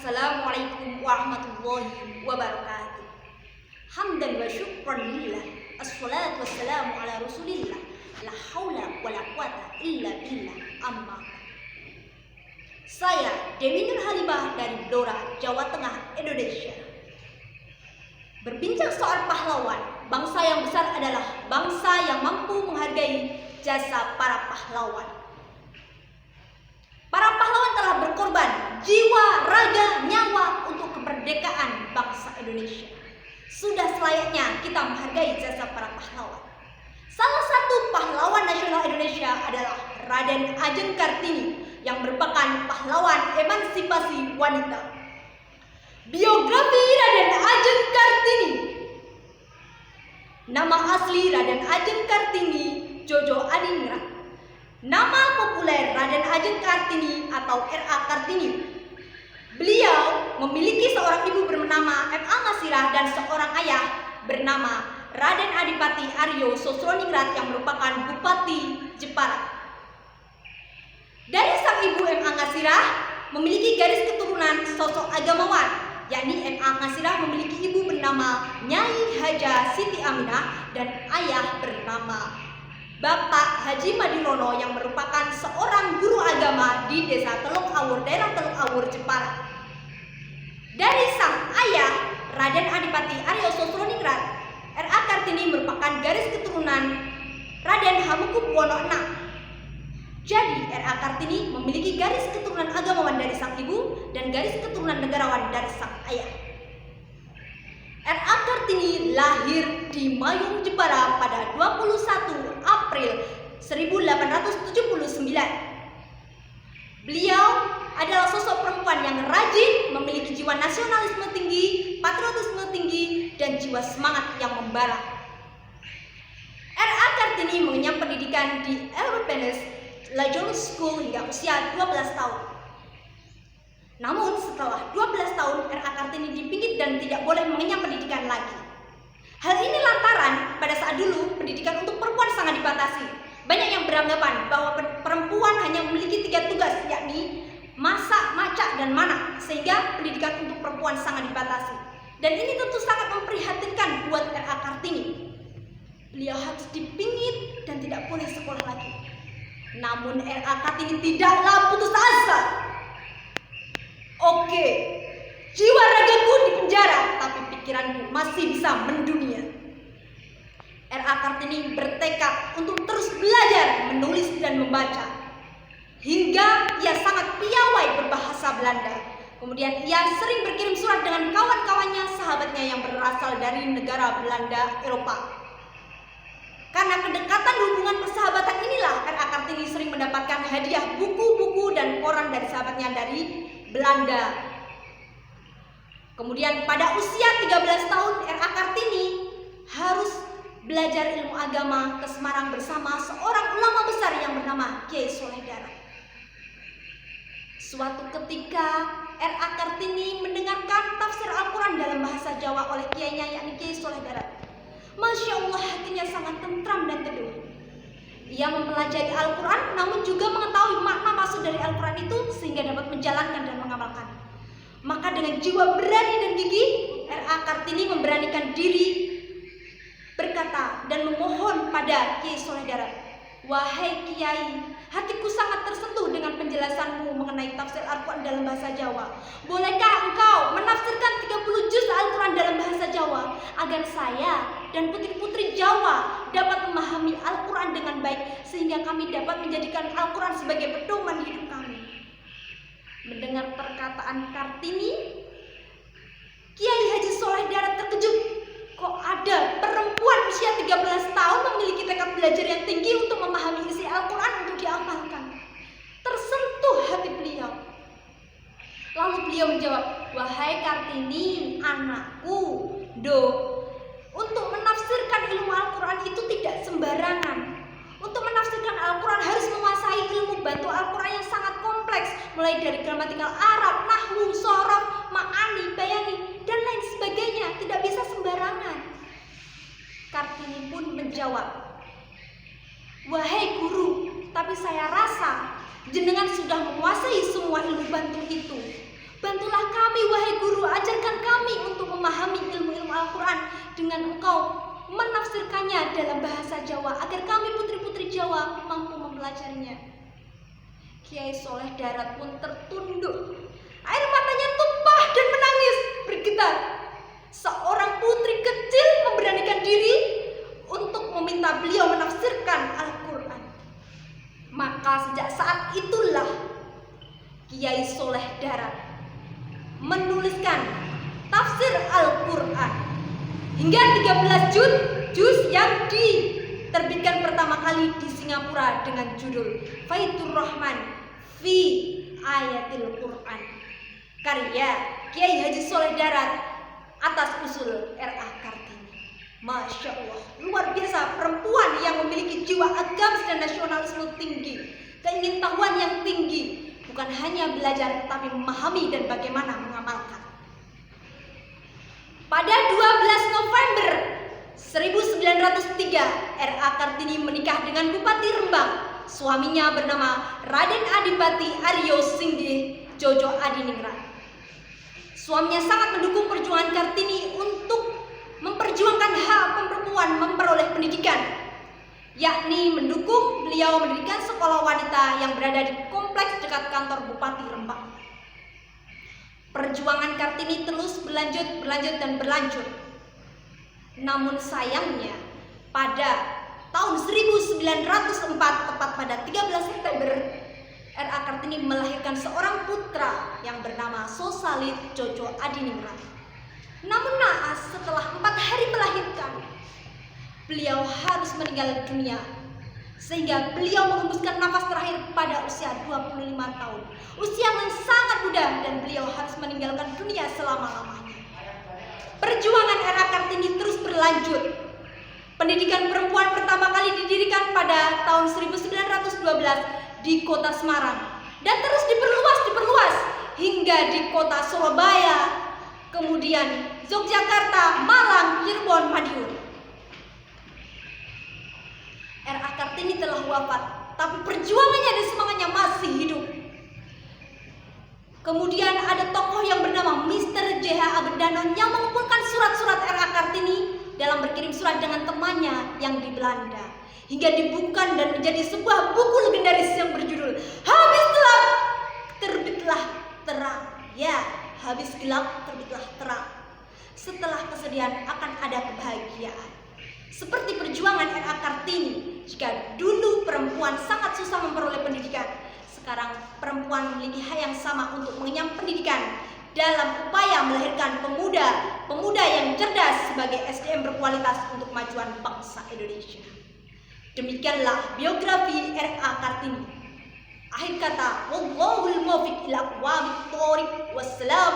Assalamualaikum warahmatullahi wabarakatuh. Hamdan wa syukran lillah. Assalatu wassalamu ala rasulillah. La haula wa la quwata illa billah. Amma. Saya Dewi Nur Halimah dari Blora, Jawa Tengah, Indonesia. Berbincang soal pahlawan, bangsa yang besar adalah bangsa yang mampu menghargai jasa para pahlawan. Para pahlawan telah berkorban jiwa, raga, nyawa untuk kemerdekaan bangsa Indonesia. Sudah selayaknya kita menghargai jasa para pahlawan. Salah satu pahlawan nasional Indonesia adalah Raden Ajeng Kartini yang merupakan pahlawan emansipasi wanita. Biografi Raden Ajeng Kartini. Nama asli Raden Ajeng Kartini Jojo Adiningrat. Nama populer Raden Ajeng Kartini atau R.A. Kartini. Beliau memiliki seorang ibu bernama M.A. Ngasirah dan seorang ayah bernama Raden Adipati Aryo Sosroningrat yang merupakan Bupati Jepara. Dari sang ibu M.A. Ngasirah memiliki garis keturunan sosok agamawan, yakni M.A. Ngasirah memiliki ibu bernama Nyai Haja Siti Aminah dan ayah bernama Bapak Haji Madirono yang merupakan seorang guru agama di desa Teluk Awur, daerah Teluk Awur, Jepara. Dari sang ayah, Raden Adipati Aryo Sosroningrat, R.A. Kartini merupakan garis keturunan Raden Hamengkubuwono VI. Jadi, R.A. Kartini memiliki garis keturunan agamawan dari sang ibu dan garis keturunan negarawan dari sang ayah. R.A. Kartini lahir di Mayung, Jepara pada 21 April 1879. Beliau adalah sosok perempuan yang rajin, memiliki jiwa nasionalisme tinggi, patriotisme tinggi, dan jiwa semangat yang membara. R.A. Kartini mengenyam pendidikan di European Legion School hingga usia 12 tahun. Namun setelah 12 tahun R.A. Kartini dipingit dan tidak boleh mengenyam pendidikan lagi. Hal ini lantaran pada saat dulu pendidikan untuk perempuan sangat dibatasi. Banyak yang beranggapan bahwa perempuan hanya memiliki 3 tugas, yakni masak, macak, dan manak, sehingga pendidikan untuk perempuan sangat dibatasi. Dan ini tentu sangat memprihatinkan buat R.A. Kartini. Beliau harus dipingit dan tidak boleh sekolah lagi. Namun R.A. Kartini tidaklah putus asa. Oke, jiwa ragaku di penjara, tapi pikiranku masih bisa mendunia. R.A. Kartini bertekad untuk terus belajar menulis dan membaca, hingga ia sangat piawai berbahasa Belanda. Kemudian ia sering berkirim surat dengan kawan-kawannya, sahabatnya yang berasal dari negara Belanda, Eropa. Karena kedekatan hubungan persahabatan inilah R.A. Kartini sering mendapatkan hadiah buku-buku dan koran dari sahabatnya dari Belanda. Kemudian pada usia 13 tahun R.A. Kartini harus belajar ilmu agama ke Semarang bersama seorang ulama besar yang bernama Kiai Soleh Darat. Suatu ketika R.A. Kartini mendengarkan tafsir Al-Quran dalam bahasa Jawa oleh kiainya, yakni Kiai Soleh Darat. Masya Allah, hatinya sangat tentram dan teduh. Ia mempelajari Al-Quran namun juga mengetahui makna maksud dari Al-Quran itu sehingga dapat menjalankan dan mengamalkan. Maka dengan jiwa berani dan gigih, R.A. Kartini memberanikan diri berkata dan memohon pada Kiai Soleh Darat, "Wahai Kiai, hatiku sangat tersentuh dengan penjelasanmu mengenai tafsir Al-Quran dalam bahasa Jawa. Bolehkah engkau menafsirkan 30 juz Al-Quran dalam bahasa Jawa agar saya dan putri-putri Jawa dapat memahami Al-Quran dengan baik sehingga kami dapat menjadikan Al-Quran sebagai pedoman hidup kami?" Mendengar perkataan Kartini, Kiai Haji Soleh Darat terkejut. Kok ada perempuan usia 13 tahun memiliki tekad belajar yang tinggi untuk memahami isi Al-Quran untuk diamalkan? Tersentuh hati beliau. Lalu beliau menjawab, "Wahai Kartini, anakku, untuk menafsirkan ilmu Al-Quran itu tidak sembarangan. Untuk menafsirkan Al-Quran harus menguasai ilmu bantu Al-Quran yang sangat kompleks, mulai dari gramatikal Arab, nahwu, shorof, ma'ani, bayani, dan lain sebagainya. Tidak bisa sembarangan." Kartini pun menjawab, "Wahai guru, tapi saya rasa jenengan sudah menguasai semua ilmu bantu itu. Bantulah kami, menerjemahkannya dalam bahasa Jawa agar kami putri-putri Jawa mampu mempelajarinya. Kiai Soleh Darat pun tertunduk. Air matanya tumpah dan menangis bergetar. Seorang putri kecil memberanikan diri untuk meminta beliau menafsirkan Al-Quran. Maka sejak saat itulah Kiai Soleh Darat menuliskan tafsir Al-Quran hingga 13 juz yang diterbitkan pertama kali di Singapura dengan judul Faitur Rahman fi Ayatil Quran, karya Kiai Haji Soleh Darat atas usul R.A. Kartini. Masya Allah, luar biasa, perempuan yang memiliki jiwa agamis dan nasionalisme tinggi, keingintahuan yang tinggi, bukan hanya belajar tetapi memahami dan bagaimana mengamalkan. Pada 12 November 1903, R.A. Kartini menikah dengan Bupati Rembang. Suaminya bernama Raden Adipati Aryo Singgih Jojo Adiningrat. Suaminya sangat mendukung perjuangan Kartini untuk memperjuangkan hak perempuan memperoleh pendidikan, yakni mendukung beliau mendirikan sekolah wanita yang berada di kompleks dekat kantor Bupati Rembang. Perjuangan Kartini terus berlanjut dan berlanjut. Namun sayangnya pada tahun 1904, tepat pada 13 September, R.A. Kartini melahirkan seorang putra yang bernama Sosalit Jojo Adiningrat. Namun naas, setelah 4 hari melahirkan, beliau harus meninggal dunia, sehingga beliau menghembuskan nafas terakhir pada usia 25 tahun, usia yang sangat muda, dan beliau harus meninggalkan dunia selama-lamanya. Perjuangan R.A. Kartini terus berlanjut. Pendidikan perempuan pertama kali didirikan pada tahun 1912 di kota Semarang dan terus diperluas hingga di kota Surabaya, kemudian Yogyakarta, Malang, Cirebon, Madiun. R.A. Kartini telah wafat, tapi perjuangannya dan semangatnya masih hidup. Kemudian ada tokoh yang bernama Mr. J.H. Abedanon yang mengumpulkan surat-surat R.A. Kartini dalam berkirim surat dengan temannya yang di Belanda, hingga dibukukan dan menjadi sebuah buku legendaris yang berjudul Habis Gelap Terbitlah Terang. Ya, habis gelap terbitlah terang. Setelah kesedihan akan ada kebahagiaan. Seperti perjuangan R.A. Kartini, jika dulu perempuan sangat susah memperoleh pendidikan, sekarang perempuan memiliki hak yang sama untuk mengenyam pendidikan dalam upaya melahirkan pemuda yang cerdas sebagai SDM berkualitas untuk kemajuan bangsa Indonesia. Demikianlah biografi R.A. Kartini. Akhir kata, wallahul muwaffiq ila aqwamit thoriq. Wassalam.